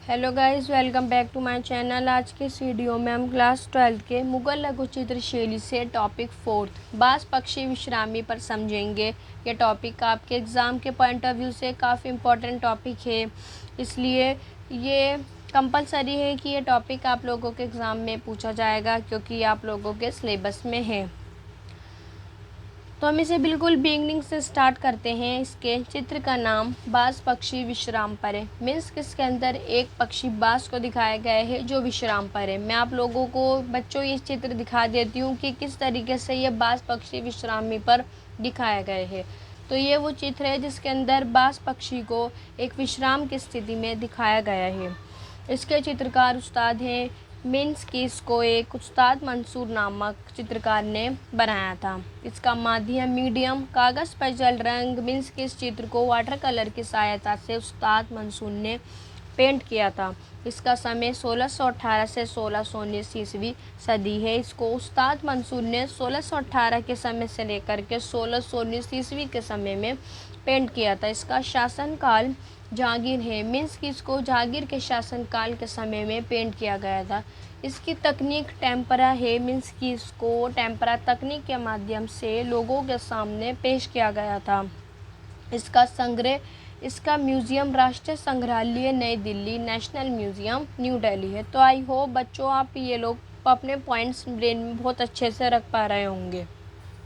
Hello guys, welcome back to my channel. आज के इस वीडियो में हम क्लास 12 के मुगल लघु चित्र शैली से टॉपिक 4 बास पक्षी विश्रामी पर समझेंगे। ये टॉपिक आपके एग्ज़ाम के पॉइंट ऑफ व्यू से काफ़ी इम्पोर्टेंट टॉपिक है, इसलिए ये कंपलसरी है कि ये टॉपिक आप लोगों के एग्ज़ाम में पूछा जाएगा, क्योंकि आप लोगों के सिलेबस में है। तो हम इसे बिल्कुल बिगनिंग से स्टार्ट करते हैं। इसके चित्र का नाम बास पक्षी विश्राम पर है। मीन्स किसके अंदर एक पक्षी बास को दिखाया गया है जो विश्राम पर है। मैं आप लोगों को बच्चों ये चित्र दिखा देती हूँ कि किस तरीके से ये बास पक्षी विश्रामी पर दिखाया गया है। तो ये वो चित्र है जिसके अंदर बास पक्षी को एक विश्राम की स्थिति में दिखाया गया है। इसके चित्रकार उस्ताद हैं मीन्स कि इसको एक उस्ताद मंसूर नामक चित्रकार ने बनाया था। इसका माध्यम मीडियम कागज़ पर जल रंग मीन्स कि इस चित्र को वाटर कलर की सहायता से उस्ताद मंसूर ने पेंट किया था। इसका समय 1618 से 1619 ईस्वी सदी है। इसको उस्ताद मंसूर ने 1618 के समय से लेकर के 1619 ईस्वी के समय में पेंट किया था। इसका शासनकाल जहांगीर है। मीन्स कि इसको जहांगीर के शासनकाल के समय में पेंट किया गया था। इसकी तकनीक टेम्परा है। मीन्स कि इसको टेम्परा तकनीक के माध्यम से लोगों के सामने पेश किया गया था। इसका संग्रह इसका म्यूज़ियम राष्ट्रीय संग्रहालय नई Delhi, national museum new Delhi है। तो आई होप बच्चों आप ये लोग अपने पॉइंट्स ब्रेन में बहुत अच्छे से रख पा रहे होंगे।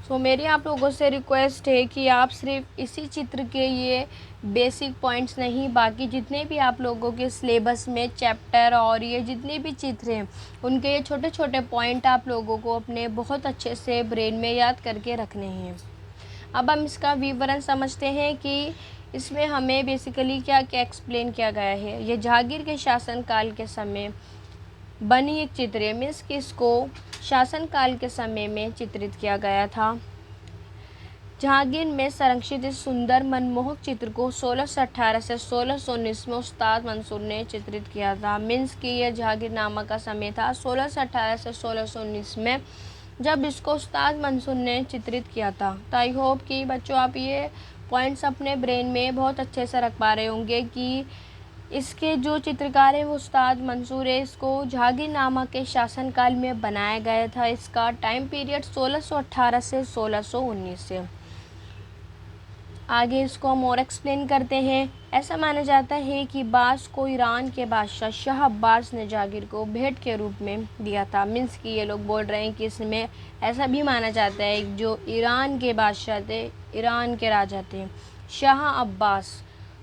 सो मेरी आप लोगों से रिक्वेस्ट है कि आप सिर्फ इसी चित्र के ये बेसिक पॉइंट्स नहीं, बाकी जितने भी आप लोगों के सिलेबस में चैप्टर और ये जितने भी चित्र हैं उनके ये छोटे छोटे पॉइंट आप लोगों को अपने बहुत अच्छे से ब्रेन में याद करके रखने हैं। अब हम इसका विवरण समझते हैं कि इसमें हमें बेसिकली क्या क्या एक्सप्लेन किया गया है। ये जहांगीर के शासनकाल के समय बनी एक चित्र है। मीन्स कि इसको शासनकाल के समय में चित्रित किया गया था। जहांगीर में संरक्षित इस सुंदर मनमोहक चित्र को 1618 से 1619 में उस्ताद मंसूर ने चित्रित किया था। मीन्स कि यह जहांगीर नामा का समय था 1618 से 1619 में, जब इसको उस्ताद मंसूर ने चित्रित किया था। तो आई होप कि बच्चों आप ये पॉइंट्स अपने ब्रेन में बहुत अच्छे से रख पा रहे होंगे कि इसके जो चित्रकार है वो उस्ताद मंसूर है। इसको जहांगीर नामा के शासनकाल में बनाया गया था। इसका टाइम पीरियड 1618 से 1619 से। आगे इसको हम और एक्सप्लेन करते हैं। ऐसा माना जाता है कि बास को ईरान के बादशाह शाह अब्बास ने जहांगीर को भेंट के रूप में दिया था। मीन्स कि ये लोग बोल रहे हैं कि इसमें ऐसा भी माना जाता है जो ईरान के बादशाह थे, ईरान के राजा थे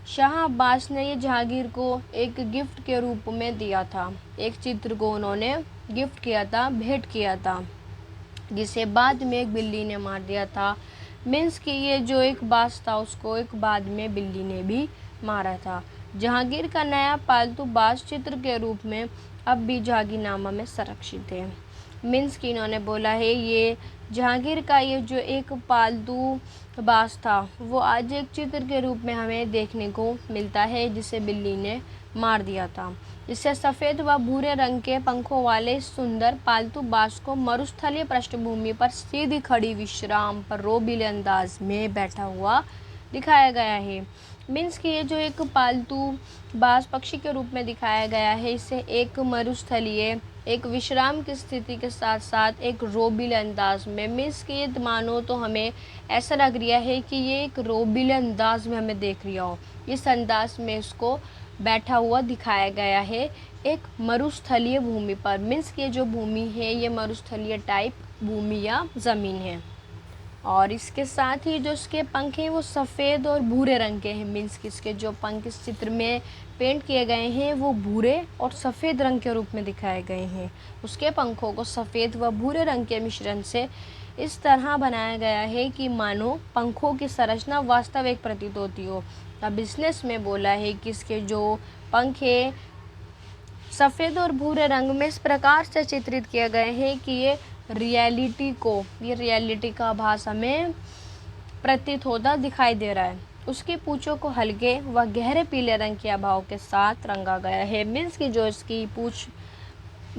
शाह अब्बास ने ये जहांगीर को एक गिफ्ट के रूप में दिया था। एक चित्र को उन्होंने गिफ्ट किया था, भेंट किया था, जिसे बाद में एक बिल्ली ने मार दिया था। मीन्स कि ये जो एक बास था उसको एक बाद में बिल्ली ने भी मारा था। जहांगीर का नया पालतू बास चित्र के रूप में अब भी जहांगीरनामा में संरक्षित है। मीन्स कि इन्होंने बोला है ये जहांगीर का ये जो एक पालतू बास था वो आज एक चित्र के रूप में हमें देखने को मिलता है, जिसे बिल्ली ने मार दिया था। इससे सफ़ेद व भूरे रंग के पंखों वाले सुंदर पालतू बास को मरुस्थलीय पृष्ठभूमि पर सीधी खड़ी विश्राम पर रोबीले अंदाज में बैठा हुआ दिखाया गया है। मीन्स कि ये जो एक पालतू बास पक्षी के रूप में दिखाया गया है, इसे एक मरुस्थलीय एक विश्राम की स्थिति के साथ साथ एक रोबीले अंदाज में। मीन्स कि ये मानो तो हमें ऐसा लग रहा है कि ये एक रोबीले अंदाज में हमें देख रहा हो। इस अंदाज में इसको बैठा हुआ दिखाया गया है एक मरुस्थलीय भूमि पर। मीन्स कि जो भूमि है ये मरुस्थलीय टाइप भूमि या ज़मीन है। और इसके साथ ही जो इसके पंख हैं वो सफ़ेद और भूरे रंग के हैं। मीन्स कि इसके जो पंख इस चित्र में पेंट किए गए हैं वो भूरे और सफ़ेद रंग के रूप में दिखाए गए हैं। उसके पंखों को सफ़ेद व भूरे रंग के मिश्रण से इस तरह बनाया गया है कि मानो पंखों की संरचना वास्तविक प्रतीत होती हो। अब बिजनेस में बोला है कि इसके जो पंख है सफ़ेद और भूरे रंग में इस प्रकार से चित्रित किए गए हैं कि ये रियलिटी का आभास हमें प्रतीत होता दिखाई दे रहा है। उसकी पूँछों को हल्के व गहरे पीले रंग के अभाव के साथ रंगा गया है। मीन्स की जो इसकी पूँछ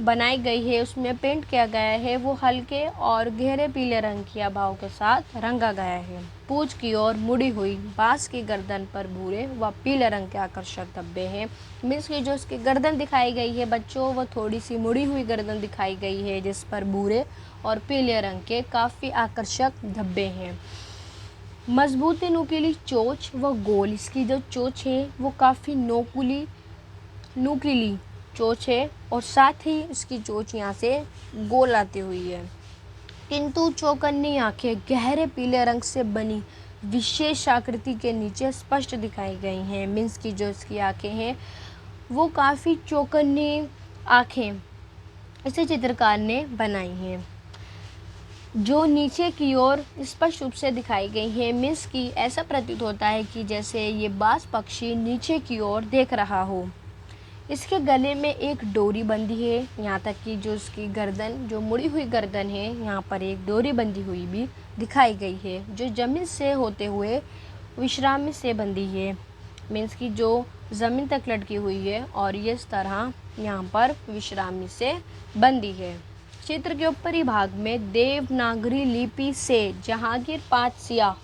बनाई गई है, उसमें पेंट किया गया है, वो हल्के और गहरे पीले रंग की आभाओं के साथ रंगा गया है। पूंछ की ओर मुड़ी हुई बांस की गर्दन पर भूरे व पीले रंग के आकर्षक धब्बे हैं। मीन्स की जो इसकी गर्दन दिखाई गई है बच्चों, वो थोड़ी सी मुड़ी हुई गर्दन दिखाई गई है, जिस पर भूरे और पीले रंग के काफ़ी आकर्षक धब्बे हैं। मजबूत नुकीली चोंच व गोल, इसकी जो चोंच है वो काफ़ी नुकीली चोंच है और साथ ही इसकी चोंच यहाँ से गोल आती हुई है। किंतु चौकन्नी आंखें गहरे पीले रंग से बनी विशेष आकृति के नीचे स्पष्ट दिखाई गई हैं। मीन्स की जो इसकी आंखें हैं वो काफ़ी चौकन्नी आंखें इसे चित्रकार ने बनाई हैं, जो नीचे की ओर स्पष्ट रूप से दिखाई गई है। मीन्स की ऐसा प्रतीत होता है कि जैसे ये बाज पक्षी नीचे की ओर देख रहा हो। इसके गले में एक डोरी बंधी है, यहाँ तक कि जो इसकी गर्दन, जो मुड़ी हुई गर्दन है, यहाँ पर एक डोरी बंधी हुई भी दिखाई गई है, जो ज़मीन से होते हुए विश्रामी से बंधी है। मीन्स की जो ज़मीन तक लटकी हुई है और ये इस तरह यहाँ पर विश्रामी से बंधी है। चित्र के ऊपरी भाग में देवनागरी लिपि से जहांगीर पातसिया,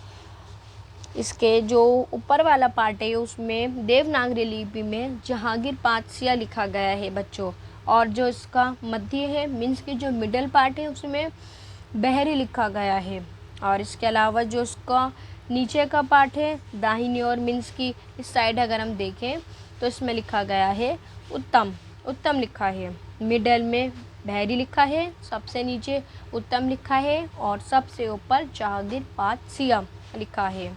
इसके जो ऊपर वाला पार्ट है उसमें देवनागरी लिपि में जहांगीर पातसिया लिखा गया है बच्चों, और जो इसका मध्य है मीन्स की जो मिडल पार्ट है उसमें बहरी लिखा गया है। और इसके अलावा जो उसका नीचे का पार्ट है दाहिनी ओर मीन्स की इस साइड अगर हम देखें तो इसमें लिखा गया है उत्तम लिखा है। मिडल में बहरी लिखा है, सबसे नीचे उत्तम लिखा है और सबसे ऊपर जहांगीर पातसिया लिखा है।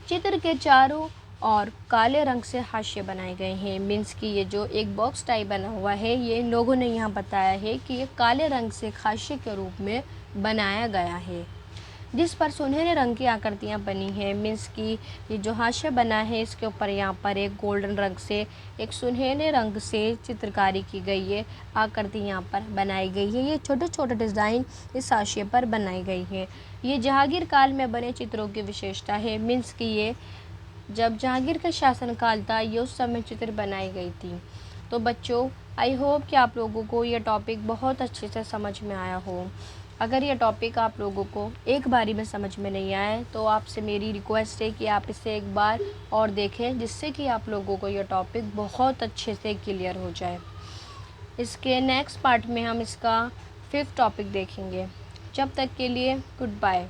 चित्र के चारों और काले रंग से हाशिए बनाए गए हैं। मीन्स की ये जो एक बॉक्स टाइप बना हुआ है ये इन लोगों ने यहाँ बताया है कि ये काले रंग से हाशिए के रूप में बनाया गया है, जिस पर सुनहरे रंग की आकृतियाँ बनी हैं। मीन्स की ये जो हाशिया बना है इसके ऊपर यहाँ पर एक गोल्डन रंग से, एक सुनहरे रंग से चित्रकारी की गई है, आकृति यहाँ पर बनाई गई है। ये छोटे छोटे डिज़ाइन इस हाशिए पर बनाई गई है। ये जहांगीर काल में बने चित्रों की विशेषता है। मीन्स की ये जब जहांगीर का शासनकाल था ये उस समय चित्र बनाई गई थी। तो बच्चों आई होप कि आप लोगों को ये टॉपिक बहुत अच्छे से समझ में आया हो। अगर ये टॉपिक आप लोगों को एक बारी में समझ में नहीं आए तो आपसे मेरी रिक्वेस्ट है कि आप इसे एक बार और देखें, जिससे कि आप लोगों को ये टॉपिक बहुत अच्छे से क्लियर हो जाए। इसके नेक्स्ट पार्ट में हम इसका 5th टॉपिक देखेंगे। जब तक के लिए गुड बाय।